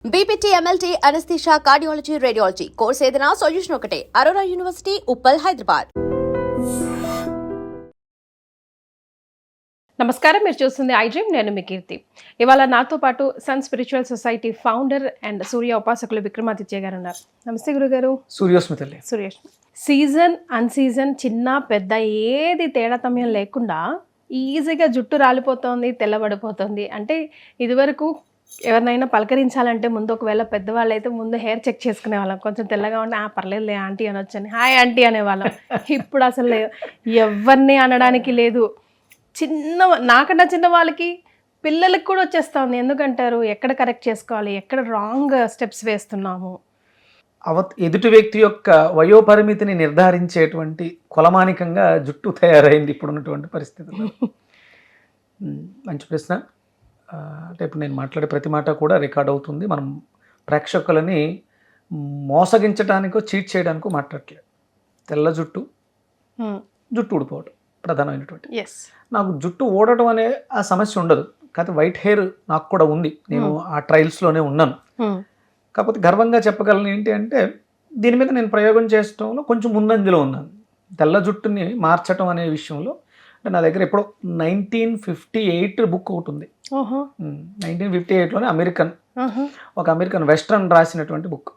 BPT, MLT, anaesthesia, cardiology, radiology course ఏదైనా solution ఒకటే. Aurora university, Uppal, Hyderabad. నమస్కారం, మీరు చూస్తుంది ఐడ్రీమ్. నేను మీ కీర్తి. ఇవాళ నాతో పాటు sun spiritual society founder and Surya ఉపాసకులు విక్రమాదిత్య గారు ఉన్నారు. నమస్తే గురుగారు. సూర్యోస్మితల్లి. సీజన్ అన్ సీజన్ చిన్న పెద్ద ఏది తేడాతమ్యం లేకుండా ఈజీగా జుట్టు రాలిపోతుంది, తెల్లబడిపోతుంది. అంటే ఇదివరకు ఎవరినైనా పలకరించాలంటే ముందు ఒకవేళ పెద్దవాళ్ళు అయితే ముందు హెయిర్ చెక్ చేసుకునే వాళ్ళం. కొంచెం తెల్లగా ఉంటే పర్లేదులే ఆంటీ అనొచ్చని హాయ్ ఆంటీ అనేవాళ్ళం. ఇప్పుడు అసలు ఎవరిని అనడానికి లేదు. నాకన్నా చిన్న వాళ్ళకి పిల్లలకి కూడా వచ్చేస్తుంది. ఎందుకంటారు, ఎక్కడ కరెక్ట్ చేసుకోవాలి, ఎక్కడ రాంగ్ స్టెప్స్ వేస్తున్నాము. ఎదుటి వ్యక్తి యొక్క వయోపరిమితిని నిర్ధారించేటువంటి కొలమానికంగా జుట్టు తయారైంది ఇప్పుడున్నటువంటి పరిస్థితుల్లో. మంచి ప్రశ్న. అంటే ఇప్పుడు నేను మాట్లాడే ప్రతి మాట కూడా రికార్డ్ అవుతుంది. మనం ప్రేక్షకులని మోసగించడానికో చీట్ చేయడానికో మాట్లాడట్లేదు. తెల్ల జుట్టు ఊడిపోవడం ప్రధానమైనటువంటి. నాకు జుట్టు ఊడటం అనే ఆ సమస్య ఉండదు. కాకపోతే వైట్ హెయిర్ నాకు కూడా ఉంది. నేను ఆ ట్రయల్స్లోనే ఉన్నాను. కాకపోతే గర్వంగా చెప్పగలను ఏంటి అంటే, దీని మీద నేను ప్రయోగం చేయడంలో కొంచెం ముందంజలో ఉన్నాను. తెల్ల జుట్టుని మార్చడం అనే విషయంలో. అంటే నా దగ్గర ఎప్పుడో 1958 బుక్ ఒకటి ఉంది. 1958లోనే ఒక అమెరికన్ వెస్ట్రన్ రాసినటువంటి బుక్.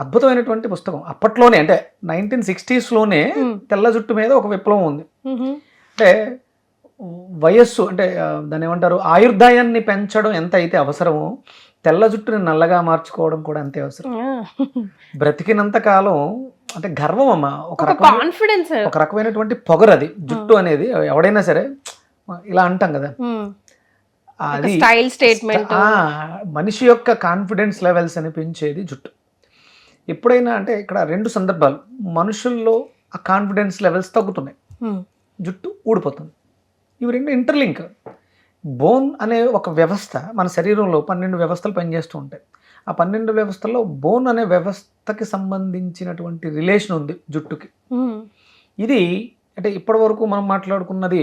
అద్భుతమైనటువంటి పుస్తకం. అప్పట్లోనే అంటే 1960sలోనే తెల్ల జుట్టు మీద ఒక విప్లవం ఉంది. అంటే వయస్సు అంటే దాన్ని ఏమంటారు, ఆయుర్దాయాన్ని పెంచడం ఎంత అయితే అవసరమో తెల్ల జుట్టుని నల్లగా మార్చుకోవడం కూడా అంతే అవసరం. బ్రతికినంత కాలం అంటే గర్వం అమ్మ, ఒక రకమైనటువంటి పొగరు అది. జుట్టు అనేది ఎవడైనా సరే ఇలా అంటాం కదా, అది స్టైల్ స్టేట్మెంట్. మనిషి యొక్క కాన్ఫిడెన్స్ లెవెల్స్ అని పెంచేది జుట్టు. ఎప్పుడైనా అంటే ఇక్కడ రెండు సందర్భాలు, మనుషుల్లో ఆ కాన్ఫిడెన్స్ లెవెల్స్ తగ్గుతున్నాయి, జుట్టు ఊడిపోతుంది. ఇవి రెండు ఇంటర్లింక్. బోన్ అనే ఒక వ్యవస్థ మన శరీరంలో 12 వ్యవస్థలు పనిచేస్తూ ఉంటాయి. ఆ 12 వ్యవస్థల్లో బోన్ అనే వ్యవస్థకి సంబంధించినటువంటి రిలేషన్ ఉంది జుట్టుకి. ఇది అంటే ఇప్పటి వరకు మనం మాట్లాడుకున్నది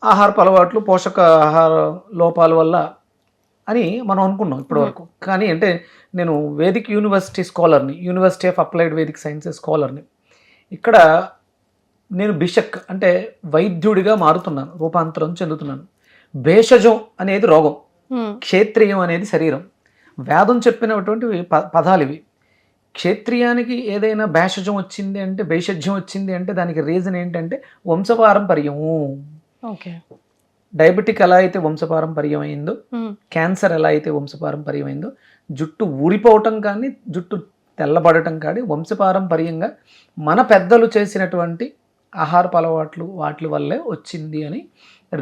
ఆహారపు అలవాట్లు, పోషకాహార లోపాల వల్ల అని మనం అనుకున్నాం ఇప్పటి వరకు. కానీ అంటే నేను వేదిక్ యూనివర్సిటీ స్కాలర్ని, university of applied vedic sciences స్కాలర్ని. ఇక్కడ నేను బిషక్ అంటే వైద్యుడిగా మారుతున్నాను, రూపాంతరం చెందుతున్నాను. భేషజం అనేది రోగం, క్షేత్రియం అనేది శరీరం. వేదం చెప్పినటువంటి పదాలు ఇవి. క్షేత్రియానికి ఏదైనా భేషజం వచ్చింది అంటే, భేషజ్యం వచ్చింది అంటే దానికి రీజన్ ఏంటంటే వంశపారంపర్యము. డయాబెటిక్ ఎలా అయితే వంశపారంపర్యం అయిందో, క్యాన్సర్ ఎలా అయితే వంశపారంపర్యం అయిందో, జుట్టు ఊడిపోవటం కానీ జుట్టు తెల్లబడటం కానీ వంశపారంపర్యంగా మన పెద్దలు చేసినటువంటి ఆహారపు అలవాట్లు వాటి వల్లే వచ్చింది అని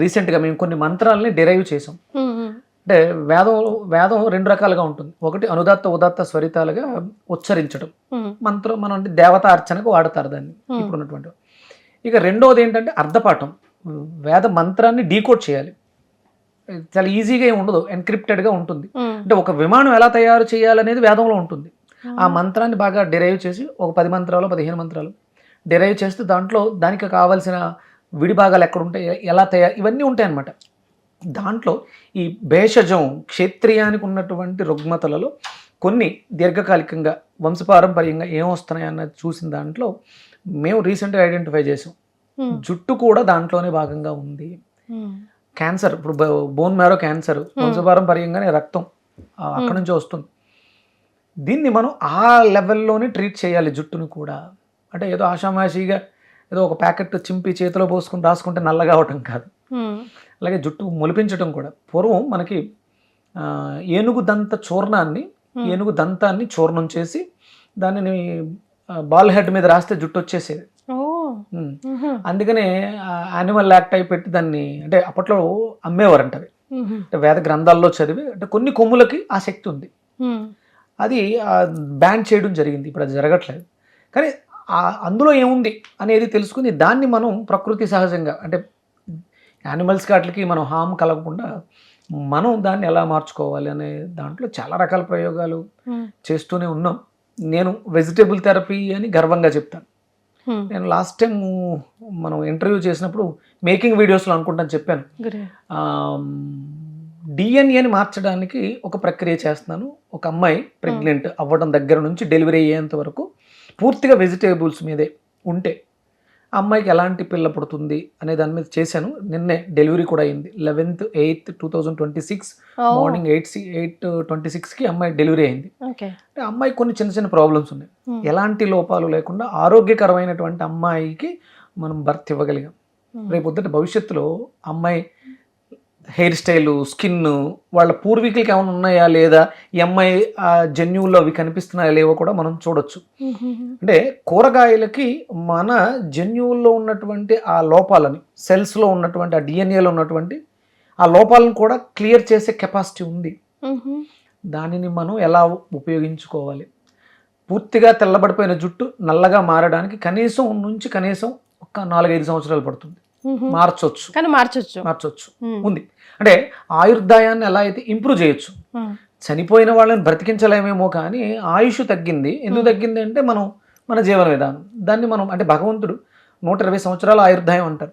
రీసెంట్గా మేము కొన్ని మంత్రాలని డిరైవ్ చేసాం. అంటే వేదం రెండు రకాలుగా ఉంటుంది. ఒకటి అనుదాత్త ఉదాత్త స్వరితాలుగా ఉచ్చరించడం మంత్రం, మనం అంటే దేవతా అర్చనకు వాడతారు దాన్ని ఇప్పుడున్నటువంటి. ఇక రెండవది ఏంటంటే అర్ధపాఠం. వేద మంత్రాన్ని డీకోడ్ చేయాలి. చాలా ఈజీగా ఏమి ఉండదు, ఎన్క్రిప్టెడ్గా ఉంటుంది. అంటే ఒక విమానం ఎలా తయారు చేయాలనేది వేదంలో ఉంటుంది. ఆ మంత్రాన్ని బాగా డిరైవ్ చేసి ఒక 10 మంత్రాలు 15 మంత్రాలు డిరైవ్ చేస్తే దాంట్లో దానికి కావాల్సిన విడిభాగాలు ఎక్కడ ఉంటాయి, ఎలా తయారు, ఇవన్నీ ఉంటాయి అన్నమాట. దాంట్లో ఈ భేషజం క్షేత్రియానికి ఉన్నటువంటి రుగ్మతలలో కొన్ని దీర్ఘకాలికంగా వంశపారంపర్యంగా ఏమొస్తున్నాయి అన్నది చూసిన దాంట్లో మేము రీసెంట్గా ఐడెంటిఫై చేసాం. జుట్టు కూడా దాంట్లోనే భాగంగా ఉంది. క్యాన్సర్, ఇప్పుడు బోన్ మ్యారో క్యాన్సర్ వంశపారంపర్యంగానే రక్తం అక్కడి నుంచి వస్తుంది. దీన్ని మనం ఆ లెవెల్లోనే ట్రీట్ చేయాలి జుట్టును కూడా. అంటే ఏదో ఆషామాషిగా ఏదో ఒక ప్యాకెట్ చింపి చేతిలో పోసుకుని రాసుకుంటే నల్లగా అవటం కాదు. అలాగే జుట్టు మొలిపించడం కూడా. పూర్వం మనకి ఏనుగు దంతాన్ని చూర్ణం చేసి దానిని బాల్ హెడ్ మీద రాస్తే జుట్టు వచ్చేసేది. అందుకనే యానిమల్ యాక్ట్ అయి పెట్టి దాన్ని అంటే అప్పట్లో అమ్మేవారంట. అవి అంటే వేద గ్రంథాల్లో చదివి అంటే కొన్ని కొమ్ములకి ఆ శక్తి ఉంది, అది బ్యాన్ చేయడం జరిగింది. ఇప్పుడు అది జరగట్లేదు. కానీ అందులో ఏముంది అనేది తెలుసుకుని దాన్ని మనం ప్రకృతి సహజంగా అంటే యానిమల్స్కి వాటికి మనం హామ్ కలగకుండా మనం దాన్ని ఎలా మార్చుకోవాలి అనే దాంట్లో చాలా రకాల ప్రయోగాలు చేస్తూనే ఉన్నాం. నేను వెజిటేబుల్ థెరపీ అని గర్వంగా చెప్తాను. నేను లాస్ట్ టైం మనం ఇంటర్వ్యూ చేసినప్పుడు మేకింగ్ వీడియోస్లో అనుకుంటాను చెప్పాను, డిఎన్ఏని మార్చడానికి ఒక ప్రక్రియ చేస్తున్నాను. ఒక అమ్మాయి ప్రెగ్నెంట్ అవ్వడం దగ్గర నుంచి డెలివరీ అయ్యేంత వరకు పూర్తిగా వెజిటేబుల్స్ మీదే ఉంటే ఆ అమ్మాయికి ఎలాంటి పిల్ల పుడుతుంది అనే దాని మీద చేశాను. నిన్నే డెలివరీ కూడా అయింది. 11/8/2026 మార్నింగ్ 8:26కి అమ్మాయి డెలివరీ అయింది. అంటే అమ్మాయి కొన్ని చిన్న చిన్న ప్రాబ్లమ్స్ ఉన్నాయి. ఎలాంటి లోపాలు లేకుండా ఆరోగ్యకరమైనటువంటి అమ్మాయికి మనం బర్త్ ఇవ్వగలిగాం. రేపొద్దుట భవిష్యత్తులో అమ్మాయి హెయిర్ స్టైలు, స్కిన్, వాళ్ళ పూర్వీకులకి ఏమైనా ఉన్నాయా లేదా, ఈ అమ్మాయి ఆ జన్యువుల్లో అవి కనిపిస్తున్నాయా లేవో కూడా మనం చూడొచ్చు. అంటే కూరగాయలకి మన జన్యువుల్లో ఉన్నటువంటి ఆ లోపాలని, సెల్స్లో ఉన్నటువంటి ఆ డిఎన్ఏలో ఉన్నటువంటి ఆ లోపాలను కూడా క్లియర్ చేసే కెపాసిటీ ఉంది. దానిని మనం ఎలా ఉపయోగించుకోవాలి? పూర్తిగా తెల్లబడిపోయిన జుట్టు నల్లగా మారడానికి కనీసం ఒక 4-5 సంవత్సరాలు పడుతుంది. మార్చొచ్చు ఉంది. అంటే ఆయుర్దాయాన్ని ఎలా అయితే ఇంప్రూవ్ చేయొచ్చు. చనిపోయిన వాళ్ళని బ్రతికించలేమేమో, కానీ ఆయుష్ తగ్గింది. ఎందుకు తగ్గింది అంటే మన జీవన విధానం. దాన్ని మనం అంటే భగవంతుడు 120 సంవత్సరాల ఆయుర్దాయం అంటారు.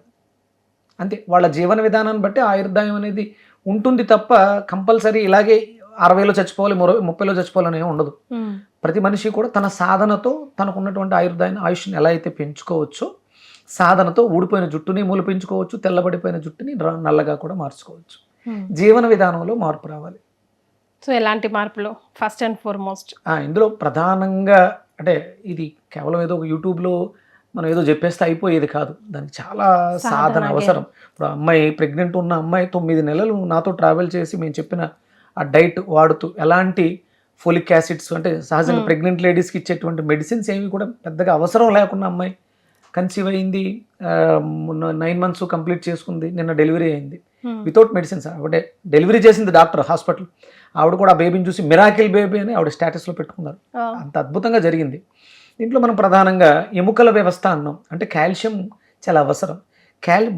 అంతే, వాళ్ళ జీవన విధానాన్ని బట్టి ఆయుర్దాయం అనేది ఉంటుంది తప్ప కంపల్సరీ ఇలాగే 60లో చచ్చిపోవాలి, 30లో చచ్చిపోవాలని ఏమి ఉండదు. ప్రతి మనిషి కూడా తన సాధనతో తనకున్నటువంటి ఆయుష్ని ఎలా అయితే పెంచుకోవచ్చో, సాధనతో ఊడిపోయిన జుట్టుని మూలిపించుకోవచ్చు, తెల్లబడిపోయిన జుట్టుని నల్లగా కూడా మార్చుకోవచ్చు. జీవన విధానంలో మార్పు రావాలి. సో ఎలాంటి మార్పులు? ఫస్ట్ అండ్ ఫార్మోస్ట్ ఇందులో ప్రధానంగా అంటే ఇది కేవలం ఏదో ఒక యూట్యూబ్లో మనం ఏదో చెప్పేస్తే అయిపోయేది కాదు. దానికి చాలా సాధన అవసరం. ఇప్పుడు అమ్మాయి ప్రెగ్నెంట్ ఉన్న అమ్మాయి 9 నెలలు నాతో ట్రావెల్ చేసి మేము చెప్పిన ఆ డైట్ వాడుతూ, ఎలాంటి ఫోలిక్ యాసిడ్స్ అంటే సహజంగా ప్రెగ్నెంట్ లేడీస్కి ఇచ్చేటువంటి మెడిసిన్స్ ఏమి కూడా పెద్దగా అవసరం లేకుండా అమ్మాయి కన్సీవ్ అయింది. 9 months కంప్లీట్ చేసుకుంది. నిన్న డెలివరీ అయింది వితౌట్ మెడిసిన్స్. ఆవిడ డెలివరీ చేసింది డాక్టర్ హాస్పిటల్. ఆవిడ కూడా ఆ బేబీని చూసి మిరాకిల్ బేబీ అని ఆవిడ స్టేటస్లో పెట్టుకున్నారు. అంత అద్భుతంగా జరిగింది. దీంట్లో మనం ప్రధానంగా ఎముకల వ్యవస్థ అన్నాం. అంటే కాల్షియం చాలా అవసరం.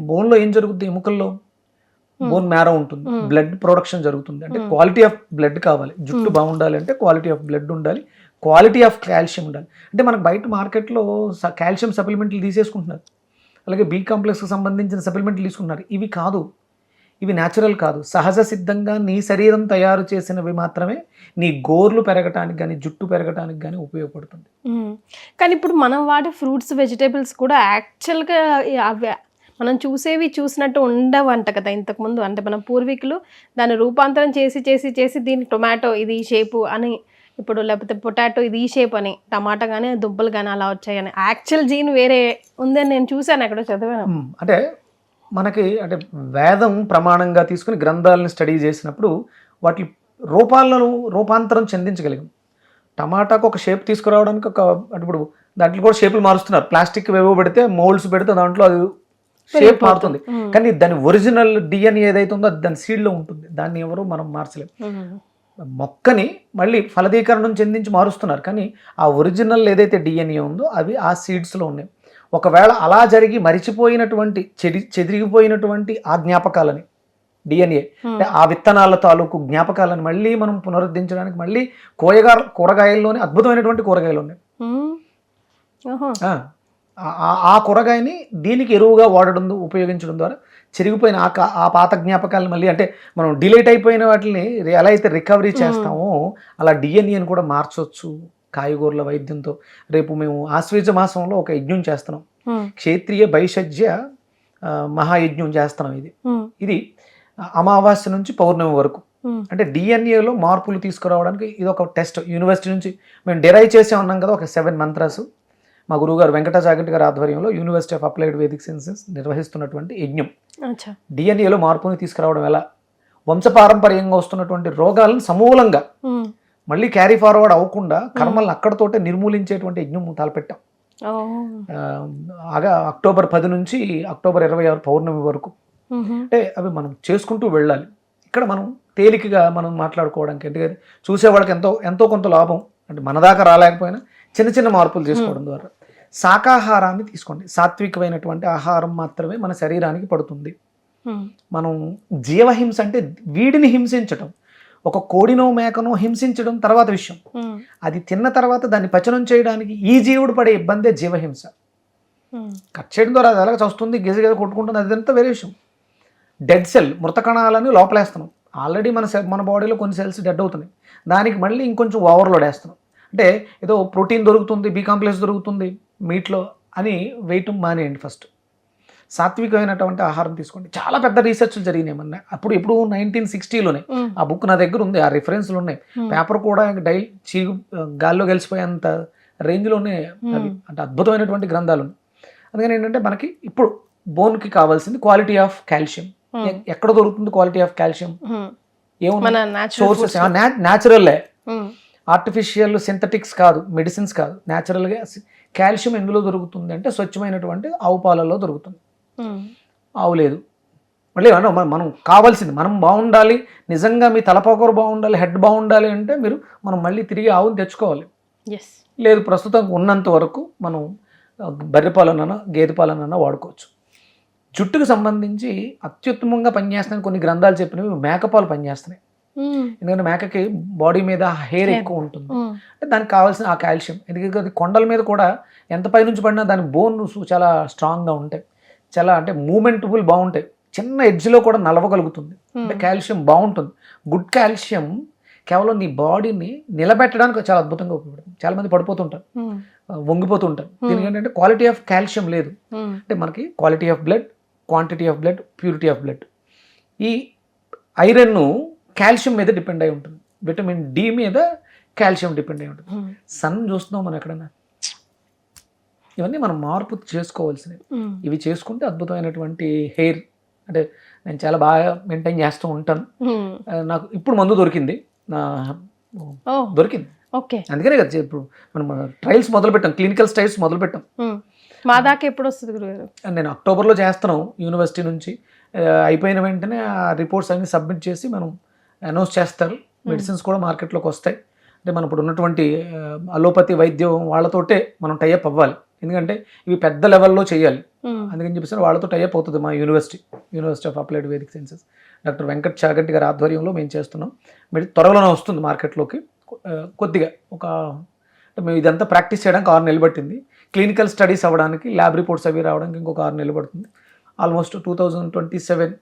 బోన్లో ఏం జరుగుతుంది? ఎముకల్లో బోన్ మ్యారో ఉంటుంది, బ్లడ్ ప్రొడక్షన్ జరుగుతుంది. అంటే క్వాలిటీ ఆఫ్ బ్లడ్ కావాలి. జుట్టు బాగుండాలి అంటే క్వాలిటీ ఆఫ్ బ్లడ్ ఉండాలి, క్వాలిటీ ఆఫ్ కాల్షియం ఉండాలి. అంటే మనకు బయట మార్కెట్లో కాల్షియం సప్లిమెంట్లు తీసేసుకుంటున్నారు, అలాగే బి కాంప్లెక్స్కి సంబంధించిన సప్లిమెంట్లు తీసుకుంటున్నారు. ఇవి కాదు, ఇవి న్యాచురల్ కాదు. సహజ సిద్ధంగా నీ శరీరం తయారు చేసినవి మాత్రమే నీ గోర్లు పెరగటానికి కానీ జుట్టు పెరగటానికి కానీ ఉపయోగపడుతుంది. కానీ ఇప్పుడు మనం వాడే ఫ్రూట్స్, వెజిటేబుల్స్ కూడా యాక్చువల్గా అవి మనం చూసినట్టు ఉండవంట కదా ఇంతకుముందు. అంటే మన పూర్వీకులు దాన్ని రూపాంతరం చేసి దీన్ని టొమాటో ఇది ఈ షేపు అని, ఇప్పుడు లేకపోతే పొటాటో ఇది ఈ షేప్ అని, టమాటా కానీ దుంపలు కానీ అలా వచ్చాయని, యాక్చువల్ జీన్ వేరే ఉందని నేను చూశాను, ఎక్కడో చదివాను. అంటే మనకి అంటే వేదం ప్రమాణంగా తీసుకుని గ్రంథాలను స్టడీ చేసినప్పుడు వాటి రూపాంతరం చెందించగలిగాం. టమాటాకు ఒక షేప్ తీసుకురావడానికి ఇప్పుడు దాంట్లో కూడా షేపులు మారుస్తున్నారు. ప్లాస్టిక్ వేవో పెడితే, మోల్డ్స్ పెడితే దాంట్లో అది షేప్ మారుతుంది. కానీ దాని ఒరిజినల్ డిఎన్ఏ ఏదైతే ఉందో అది దాని సీడ్లో ఉంటుంది. దాన్ని ఎవరు మనం మార్చలేము. మొక్కని మళ్ళీ ఫలదీకరణం చెందించి మారుస్తున్నారు, కానీ ఆ ఒరిజినల్ ఏదైతే డిఎన్ఏ ఉందో అవి ఆ సీడ్స్లో ఉన్నాయి. ఒకవేళ అలా జరిగి మరిచిపోయినటువంటి చెదిరిగిపోయినటువంటి ఆ జ్ఞాపకాలని, డిఎన్ఏ అంటే ఆ విత్తనాల తాలూకు జ్ఞాపకాలను మళ్ళీ మనం పునరుద్ధరించడానికి మళ్ళీ కూరగాయల్లోనే అద్భుతమైనటువంటి కూరగాయలు ఉన్నాయి. ఆ కూరగాయని దీనికి ఎరువుగా ఉపయోగించడం ద్వారా చెరిగిపోయిన ఆ పాత జ్ఞాపకాలను మళ్ళీ, అంటే మనం డిలేట్ అయిపోయిన వాటిని ఎలా అయితే రికవరీ చేస్తామో అలా డిఎన్ఏని కూడా మార్చవచ్చు కాయగూరల వైద్యంతో. రేపు మేము ఆశ్వేజ మాసంలో ఒక యజ్ఞం చేస్తున్నాం, క్షేత్రీయ భైషజ్య మహాయజ్ఞం చేస్తున్నాం. ఇది అమావాస్య నుంచి పౌర్ణమి వరకు. అంటే డిఎన్ఏలో మార్పులు తీసుకురావడానికి ఇది ఒక టెస్ట్. యూనివర్సిటీ నుంచి మేము డెరైవ్ చేసే ఉన్నాం కదా, ఒక 7 మంత్రాస్ మా గురువుగారు వెంకటాచాగంటి గారి ఆధ్వర్యంలో university of applied vedic sciences నిర్వహిస్తున్నటువంటి యజ్ఞం. డిఎన్ఏలో మార్పుని తీసుకురావడం ఎలా, వంశపారంపర్యంగా వస్తున్నటువంటి రోగాలను సమూలంగా మళ్ళీ క్యారీ ఫార్వర్డ్ అవ్వకుండా కర్మలను అక్కడతోటే నిర్మూలించేటువంటి యజ్ఞం తలపెట్టాం. అక్టోబర్ 10 నుంచి అక్టోబర్ 26 పౌర్ణమి వరకు. అంటే అవి మనం చేసుకుంటూ వెళ్ళాలి. ఇక్కడ మనం తేలికగా మనం మాట్లాడుకోవడానికి, ఎందుకంటే చూసేవాళ్ళకి ఎంతో కొంత లాభం. అంటే మన దాకా రాలేకపోయినా చిన్న చిన్న మార్పులు చేసుకోవడం ద్వారా. శాకాహారాన్ని తీసుకోండి. సాత్వికమైనటువంటి ఆహారం మాత్రమే మన శరీరానికి పడుతుంది. మనం జీవహింస అంటే వీడిని హింసించటం, ఒక కోడినో మేకనో హింసించడం తర్వాత విషయం. అది తిన్న తర్వాత దాన్ని పచనం చేయడానికి ఈ జీవుడు పడే ఇబ్బందే జీవహింస. కట్ చేయడం ద్వారా అది అలాగే వస్తుంది, గిజ కొట్టుకుంటుంది, అదంతా వేరే విషయం. డెడ్ సెల్, మృత కణాలని లోపలేస్తున్నాం. ఆల్రెడీ మన బాడీలో కొన్ని సెల్స్ డెడ్ అవుతున్నాయి, దానికి మళ్ళీ ఇంకొంచెం ఓవర్లోడ్ వేస్తున్నాం. అంటే ఏదో ప్రోటీన్ దొరుకుతుంది, బి కాంప్లెక్స్ దొరుకుతుంది మీట్లో అని వెయిట్ మానేయండి. ఫస్ట్ సాత్వికమైనటువంటి ఆహారం తీసుకోండి. చాలా పెద్ద రీసెర్చ్లు జరిగినాయి మొన్న, ఇప్పుడు 1960లోనే ఆ బుక్ నా దగ్గర ఉంది, ఆ రిఫరెన్స్లు ఉన్నాయి. పేపర్ కూడా గాల్లో గెలిచిపోయేంత రేంజ్లోనే అవి, అంటే అద్భుతమైనటువంటి గ్రంథాలు ఉన్నాయి. అందుకని ఏంటంటే మనకి ఇప్పుడు బోన్కి కావాల్సింది క్వాలిటీ ఆఫ్ కాల్షియం. ఎక్కడ దొరుకుతుంది క్వాలిటీ ఆఫ్ కాల్షియం? ఏమన్నా సోర్సెస్ న్యాచురల్లే, ఆర్టిఫిషియల్ సింథటిక్స్ కాదు, మెడిసిన్స్ కాదు, న్యాచురల్గా కాల్షియం ఎందులో దొరుకుతుంది అంటే స్వచ్ఛమైనటువంటి ఆవు పాలల్లో దొరుకుతుంది. ఆవు లేదు, మళ్ళీ మనం కావాల్సింది మనం బాగుండాలి, నిజంగా మీ తలపోకరు బాగుండాలి, హెడ్ బాగుండాలి అంటే మనం మళ్ళీ తిరిగి ఆవుని తెచ్చుకోవాలి. లేదు, ప్రస్తుతం ఉన్నంత వరకు మనం బర్రె పాలనైనా గేదె పాలనైనా వాడుకోవచ్చు. జుట్టుకు సంబంధించి అత్యుత్తమంగా పనిచేస్తున్నాయి కొన్ని గ్రంథాలు చెప్పినవి మేకపాలు పనిచేస్తున్నాయి. ఎందుకంటే మేకకి బాడీ మీద హెయిర్ ఎక్కువ ఉంటుంది, అంటే దానికి కావాల్సిన ఆ కాల్షియం. ఎందుకంటే అది కొండల మీద కూడా ఎంత పైనుంచి పడినా దాని బోన్స్ చాలా స్ట్రాంగ్గా ఉంటాయి, చాలా అంటే మూమెంటబుల్ బాగుంటాయి, చిన్న ఎడ్జ్లో కూడా నలవగలుగుతుంది, అంటే కాల్షియం బాగుంటుంది. గుడ్ కాల్షియం కేవలం నీ బాడీని నిలబెట్టడానికి చాలా అద్భుతంగా ఉపయోగపడుతుంది. చాలా మంది పడిపోతుంటారు, వంగిపోతుంటారు. దీనికి ఏంటంటే క్వాలిటీ ఆఫ్ కాల్షియం లేదు. అంటే మనకి quality of blood, quantity of blood, purity of blood. ఈ ఐరన్ కాల్షియం మీద డిపెండ్ అయి ఉంటుంది, విటమిన్ డి మీద కాల్షియం డిపెండ్ అయి ఉంటుంది. సన్ చూస్తున్నాం మనం ఎక్కడన్నా, ఇవన్నీ మనం మార్పు చేసుకోవాల్సినవి. ఇవి చేసుకుంటే అద్భుతమైనటువంటి హెయిర్, అంటే నేను చాలా బాగా మెయింటైన్ చేస్తూ ఉంటాను. నాకు ఇప్పుడు మందు దొరికింది, అందుకనే కదా ఇప్పుడు మనం ట్రయల్స్ మొదలు పెట్టాం, క్లినికల్ స్టడీస్ మొదలు పెట్టాం. మా దాకా ఎప్పుడు వస్తుంది గురుగారు? నేను అక్టోబర్లో చేస్తున్నాం యూనివర్సిటీ నుంచి. అయిపోయిన వెంటనే ఆ రిపోర్ట్స్ అన్ని సబ్మిట్ చేసి మనం అనౌన్స్ చేస్తారు. మెడిసిన్స్ కూడా మార్కెట్లోకి వస్తాయి. అంటే మనం ఇప్పుడు ఉన్నటువంటి అలోపతి వైద్యం వాళ్ళతోటే మనం టైఅప్ అవ్వాలి, ఎందుకంటే ఇవి పెద్ద లెవెల్లో చేయాలి. అందుకని చెప్పేసి వాళ్ళతో టైఅప్ అవుతుంది మా university of applied vedic sciences doctor Venkat Chaganti గారి ఆధ్వర్యంలో మేము చేస్తున్నాం. త్వరలోనే వస్తుంది మార్కెట్లోకి. కొద్దిగా మేము ఇదంతా ప్రాక్టీస్ చేయడానికి 6 నెలలు పట్టింది. క్లినికల్ స్టడీస్ అవ్వడానికి, ల్యాబ్ రిపోర్ట్స్ అవి రావడానికి ఇంకొక 6 నెలలు పడుతుంది. ఆల్మోస్ట్ 2027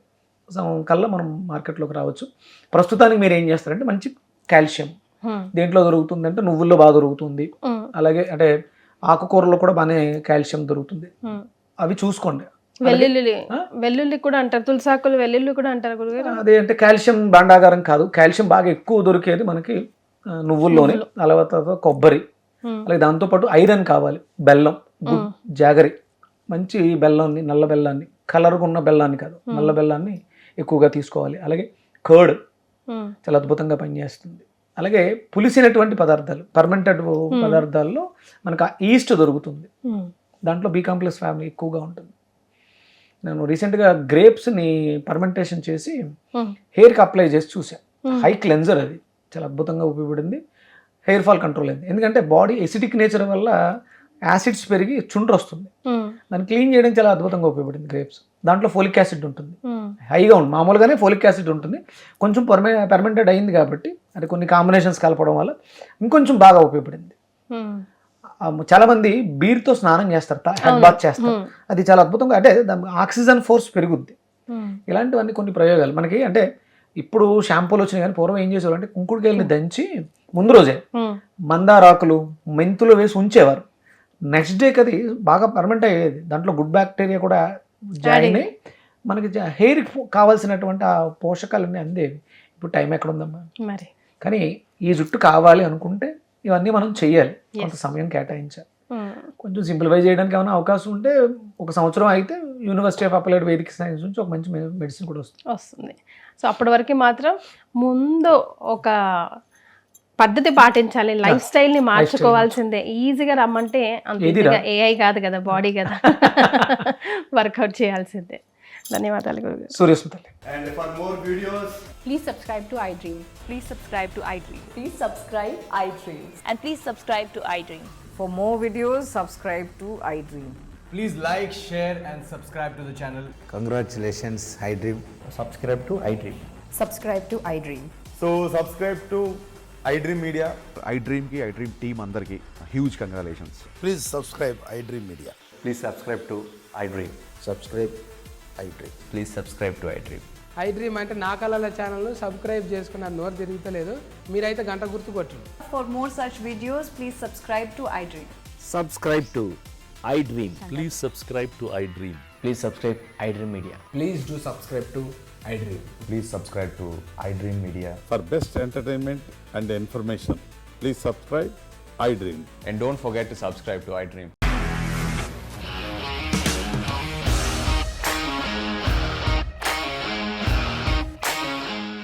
కల్లా మనం మార్కెట్లోకి రావచ్చు. ప్రస్తుతానికి మీరు ఏం చేస్తారంటే మంచి కాల్షియం దేంట్లో దొరుకుతుంది అంటే నువ్వుల్లో బాగా దొరుకుతుంది, అలాగే అంటే ఆకుకూరలో కూడా బాగానే కాల్షియం దొరుకుతుంది, అవి చూసుకోండి. వెల్లుల్లి కూడా అంటారు, తులసాకులు వెల్లుల్లి కూడా అంటారు గురుగారు. అదే అంటే కాల్షియం భాండాగారం కాదు, కాల్షియం బాగా ఎక్కువ దొరికేది మనకి నువ్వుల్లోనే, తర్వాత కొబ్బరి, అలాగే దాంతోపాటు ఐరన్ కావాలి, బెల్లం, జాగరి, మంచి బెల్లాన్ని, నల్ల బెల్లాన్ని, కలర్గా ఉన్న బెల్లాన్ని కాదు, నల్ల బెల్లాన్ని ఎక్కువగా తీసుకోవాలి. అలాగే కర్డ్ చాలా అద్భుతంగా పనిచేస్తుంది. అలాగే పులిసినటువంటి పదార్థాలు, ఫర్మెంటెడ్ పదార్థాల్లో మనకు ఈస్ట్ దొరుకుతుంది, దాంట్లో బి కాంప్లెక్స్ ఫ్యామిలీ ఎక్కువగా ఉంటుంది. నేను రీసెంట్గా గ్రేప్స్ని ఫర్మెంటేషన్ చేసి హెయిర్కి అప్లై చేసి చూసాను. హై క్లెన్జర్, అది చాలా అద్భుతంగా ఉపయోగపడింది. హెయిర్ ఫాల్ కంట్రోల్ అయింది. ఎందుకంటే బాడీ ఎసిడిక్ నేచర్ వల్ల యాసిడ్స్ పెరిగి చుండ్రు వస్తుంది, దాన్ని క్లీన్ చేయడం చాలా అద్భుతంగా ఉపయోగపడింది గ్రేప్స్. దాంట్లో ఫోలిక్ యాసిడ్ ఉంటుంది, హైగా ఉంటుంది. మామూలుగానే ఫోలిక్ యాసిడ్ ఉంటుంది, కొంచెం పర్మెంటెడ్ అయింది కాబట్టి, అంటే కొన్ని కాంబినేషన్స్ కలపడం వల్ల ఇంకొంచెం బాగా ఉపయోగపడింది. చాలా మంది బీర్తో స్నానం చేస్తారు, హెడ్ బాత్ చేస్తారు, అది చాలా అద్భుతంగా, అంటే ఆక్సిజన్ ఫోర్స్ పెరుగుద్ది. ఇలాంటివన్నీ కొన్ని ప్రయోగాలు మనకి. అంటే ఇప్పుడు షాంపూలు వచ్చినాయి, కానీ పూర్వం ఏం చేసేవారు అంటే కుంకుడుకాయలని దంచి ముందు రోజే మందారాకులు, మెంతులు వేసి ఉంచేవారు. నెక్స్ట్ డేకి అది బాగా పర్మనెంట్ అయ్యేది, దాంట్లో గుడ్ బ్యాక్టీరియా కూడా జాయిన్ అయ్యి మనకి హెయిర్కి కావాల్సినటువంటి ఆ పోషకాలన్నీ అందేవి. ఇప్పుడు టైం ఎక్కడ ఉందమ్మా మరి. కానీ ఈ జుట్టు కావాలి అనుకుంటే ఇవన్నీ మనం చెయ్యాలి, కొంత సమయం కేటాయించాలి. కొంచెం సింప్లిఫై చేయడానికి ఏమైనా అవకాశం ఉంటే 1 సంవత్సరం అయితే university of applied Vedic science నుంచి ఒక మంచి మెడిసిన్ కూడా వస్తుంది. సో అప్పటి వరకు మాత్రం ముందు ఒక పద్ధతి పాటించాలి, లైఫ్ స్టైల్ని మార్చుకోవాల్సిందే. ఈజీగా రమ్మంటే అంత ఏఐ కాదు కదా, బాడీ కదా, వర్కౌట్ చేయాల్సిందే. ధన్యవాదాలు గురుగారు. సూర్యస్మితల్లి. And for more videos, please subscribe to iDream. Please subscribe to iDream. Please subscribe iDream. And please subscribe to iDream. For more videos, subscribe to iDream. please like, share and subscribe to the channel. Congratulations, iDream. Subscribe to iDream. Subscribe to iDream. So subscribe to iDream Media. iDream ki iDream team andarki huge congratulations. Please subscribe iDream Media. Please subscribe to iDream. Subscribe iDream. Please subscribe to iDream. I dream అంటే నా కళల channel subscribe చేసుకున్న నోరు తిరుగుతలేదు. మీరైతే గంట గుర్తు కొట్టండి. For more such videos, please subscribe to iDream. Subscribe to iDream. Please subscribe to iDream. Please subscribe iDream Media. Please do subscribe to I dream. Please subscribe to iDream Media. For best entertainment and information, please subscribe iDream. And don't forget to subscribe to iDream.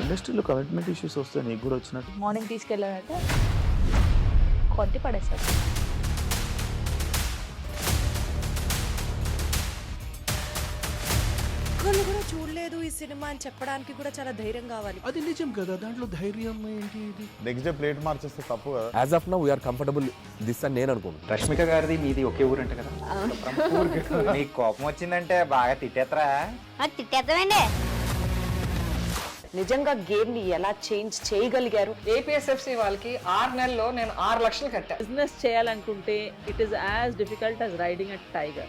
ఇండస్ట్రీలో commitment issues వస్తే నీకు కూడా వచ్చినట్టు morning తీసుకెళ్ళాలంటే కొట్టి పడేస్తారు. ఒక్కళ్ళు కూడా చూడలేదు ఈ సినిమా అని చెప్పడానికి కూడా చాలా ధైర్యం కావాలి. అది నిజం కదా, దాంట్లో ధైర్యం ఏంటి? ఇది నెక్స్ట్ డే ప్లేట్ మార్చేస్తే తప్పు కదా. As of now we are comfortable this అని నేను అనుకుంటున్నాను. రష్మిక గారిది మీది ఒకే ఊరంట కదా? మీకు కోపం వచ్చిందంటే బాగా తిట్టేత్తరా? తిట్టేద్దామండి. నిజంగా గేమ్ ని ఎలా చేంజ్ చేయగలిగారు? ఏపీఎస్ఎఫ్సి వాళ్ళకి 6 నెలల్లో నేను 6 లక్షలు కట్టా. బిజినెస్ చేయాలనుకుంటే it is as difficult as riding a tiger.